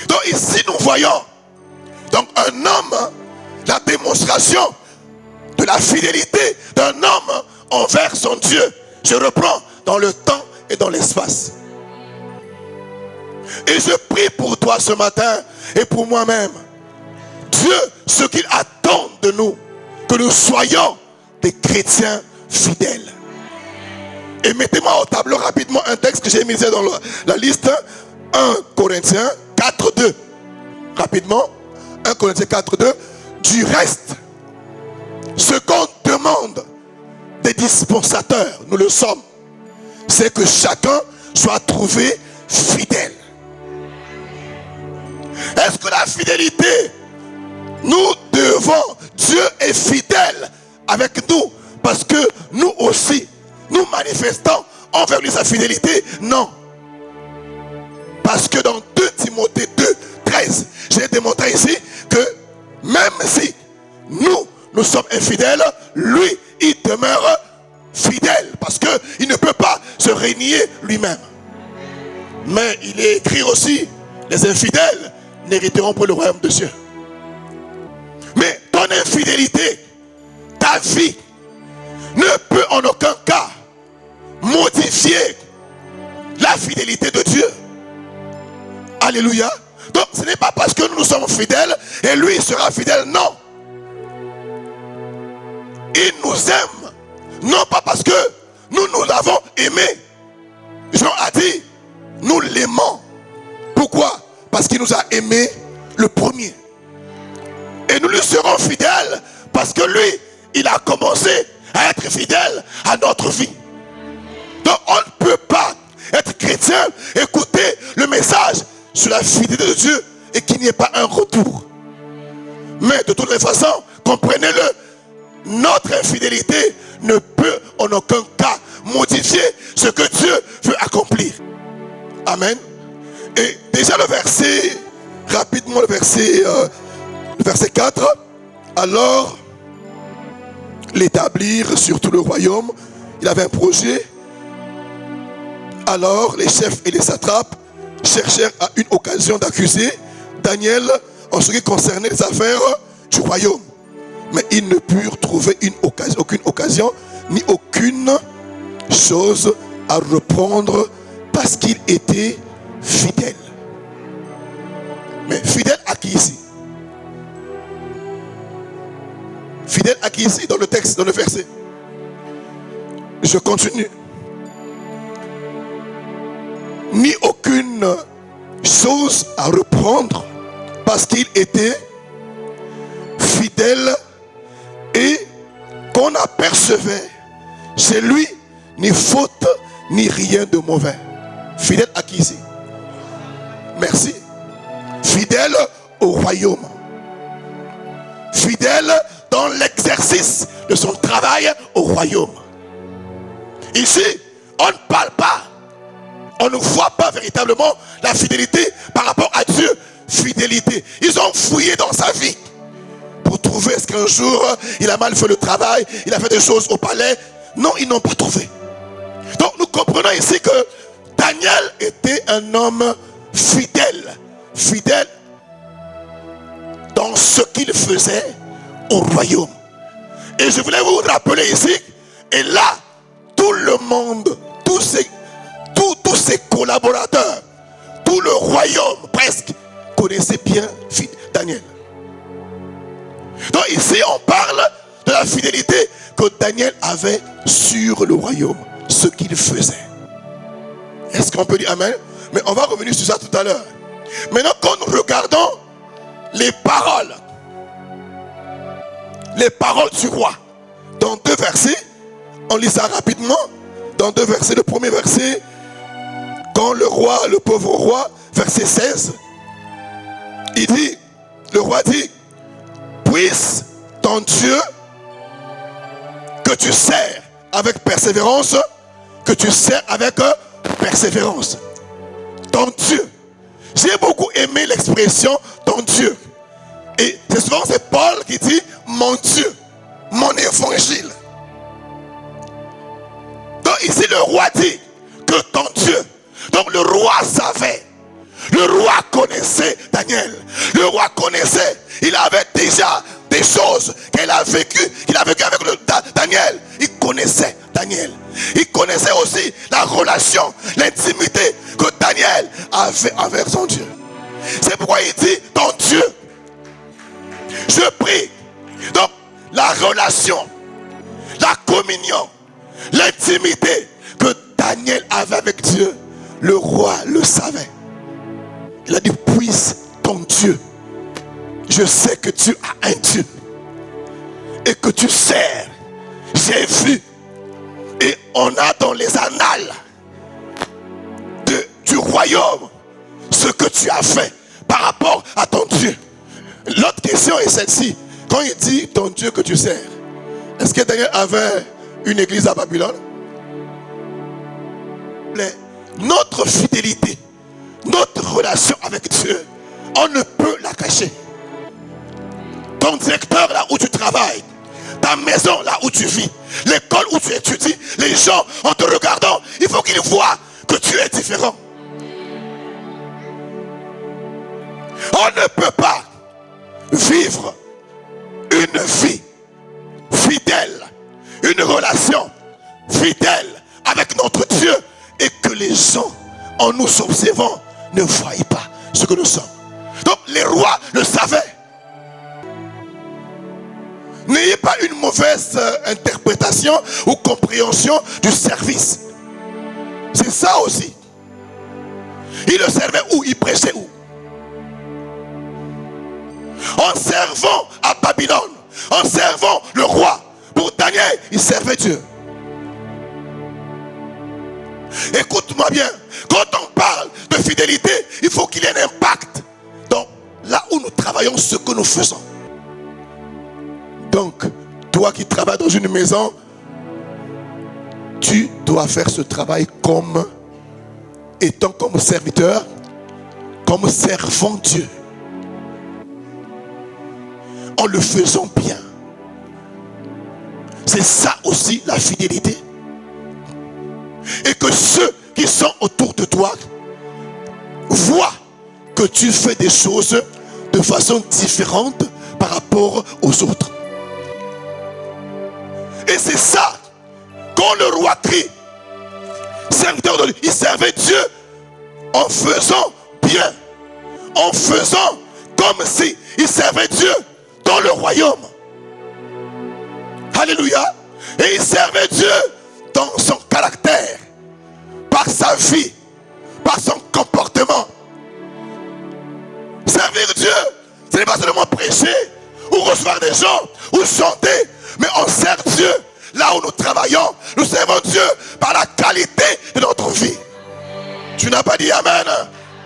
Donc ici nous voyons donc un homme, la démonstration de la fidélité d'un homme envers son Dieu. Je reprends dans le temps et dans l'espace. Et je prie pour toi ce matin et pour moi-même. Dieu, ce qu'il attend de nous, que nous soyons des chrétiens fidèles. Et mettez-moi au tableau rapidement un texte que j'ai mis dans la liste. 1 Corinthiens 4:2. Rapidement. 1 Corinthiens 4:2. Du reste, ce qu'on demande des dispensateurs, nous le sommes, c'est que chacun soit trouvé fidèle. Est-ce que la fidélité, nous devons, Dieu est fidèle avec nous parce que nous aussi, nous manifestons envers lui sa fidélité? Non. Parce que dans 2 Timothée 2:13, j'ai démontré ici que même si nous sommes infidèles, lui, il demeure fidèle parce qu'il ne peut pas se renier lui-même. Mais il est écrit aussi, les infidèles n'hériteront pas le royaume de Dieu. Mais ton infidélité, ta vie, ne peut en aucun cas modifier la fidélité de Dieu. Alléluia. Donc ce n'est pas parce que nous sommes fidèles et lui sera fidèle, non. Il nous aime, non pas parce que nous l'avons aimé. Jean a dit, nous l'aimons. Pourquoi? Parce qu'il nous a aimés le premier. Et nous lui serons fidèles parce que lui, il a commencé à être fidèle à notre vie. Donc on ne peut pas être chrétien, écouter le message sur la fidélité de Dieu et qu'il n'y ait pas un retour. Mais de toutes les façons, comprenez-le, notre infidélité ne peut en aucun cas modifier ce que Dieu veut accomplir. Amen. Et déjà le verset, rapidement le verset 4, alors l'établir sur tout le royaume, il avait un projet. Alors les chefs et les satrapes cherchèrent à une occasion d'accuser Daniel en ce qui concernait les affaires du royaume. Mais ils ne purent trouver aucune occasion, ni aucune chose à reprendre parce qu'il était fidèle. Mais fidèle à qui ici? Fidèle à qui ici dans le texte, dans le verset? Je continue. Ni aucune chose à reprendre parce qu'il était fidèle et qu'on apercevait chez lui ni faute ni rien de mauvais. Fidèle à qui ici? Merci. Fidèle au royaume. Fidèle dans l'exercice de son travail au royaume. Ici, on ne parle pas, on ne voit pas véritablement la fidélité par rapport à Dieu. Fidélité. Ils ont fouillé dans sa vie pour trouver est-ce qu'un jour il a mal fait le travail, il a fait des choses au palais. Non, ils n'ont pas trouvé. Donc nous comprenons ici que Daniel était un homme fidèle. Fidèle dans ce qu'il faisait au royaume. Et je voulais vous rappeler ici, et là, tout le monde, tous ses collaborateurs, tout le royaume presque, connaissait bien Daniel. Donc ici on parle de la fidélité que Daniel avait sur le royaume, ce qu'il faisait. Est-ce qu'on peut dire amen? Mais on va revenir sur ça tout à l'heure. Maintenant quand nous regardons les paroles du roi, dans 2 versets, on lit ça rapidement, dans 2 versets, le premier verset, quand le pauvre roi, verset 16, il dit, le roi dit, puisse ton Dieu que tu sers avec persévérance, ton Dieu. J'ai beaucoup aimé l'expression ton Dieu. Et c'est souvent c'est Paul qui dit mon Dieu, mon évangile. Donc ici le roi dit que ton Dieu. Donc le roi savait, le roi connaissait Daniel. Le roi connaissait. Il avait déjà des choses qu'il a vécues avec Daniel. Il connaissait Daniel. Il connaissait aussi la relation, l'intimité que Daniel avait avec son Dieu. C'est pourquoi il dit, ton Dieu, je prie. Donc, la relation, la communion, l'intimité que Daniel avait avec Dieu, le roi le savait. Il a dit, puisse ton Dieu. Je sais que tu as un Dieu et que tu sers. J'ai vu et on a dans les annales du royaume ce que tu as fait par rapport à ton Dieu. L'autre question est celle-ci. Quand il dit ton Dieu que tu sers, est-ce que Daniel avait une église à Babylone? Notre fidélité, notre relation avec Dieu, on ne peut la cacher. Ton directeur là où tu travailles, ta maison là où tu vis, l'école où tu étudies, les gens en te regardant, il faut qu'ils voient que tu es différent. On ne peut pas vivre une vie fidèle, une relation fidèle avec notre Dieu et que les gens en nous observant ne voient pas ce que nous sommes. Donc les rois le savaient. N'ayez pas une mauvaise interprétation ou compréhension du service. C'est ça aussi. Il le servait où? Il prêchait où? En servant à Babylone, en servant le roi. Pour Daniel, il servait Dieu. Écoute-moi bien, quand on parle de fidélité, il faut qu'il y ait un impact dans là où nous travaillons, ce que nous faisons. Donc, toi qui travailles dans une maison, tu dois faire ce travail comme étant comme serviteur, comme servant Dieu. En le faisant bien. C'est ça aussi la fidélité. Et que ceux qui sont autour de toi voient que tu fais des choses de façon différente par rapport aux autres. Et c'est ça, quand le roi crie, serviteur de Dieu, il servait Dieu en faisant bien, en faisant comme si il servait Dieu dans le royaume. Alléluia. Et il servait Dieu dans son caractère, par sa vie, par son comportement. Servir Dieu, ce n'est pas seulement prêcher ou recevoir des gens ou chanter, mais on sert Dieu là où nous travaillons. Nous servons Dieu par la qualité de notre vie. Tu n'as pas dit Amen?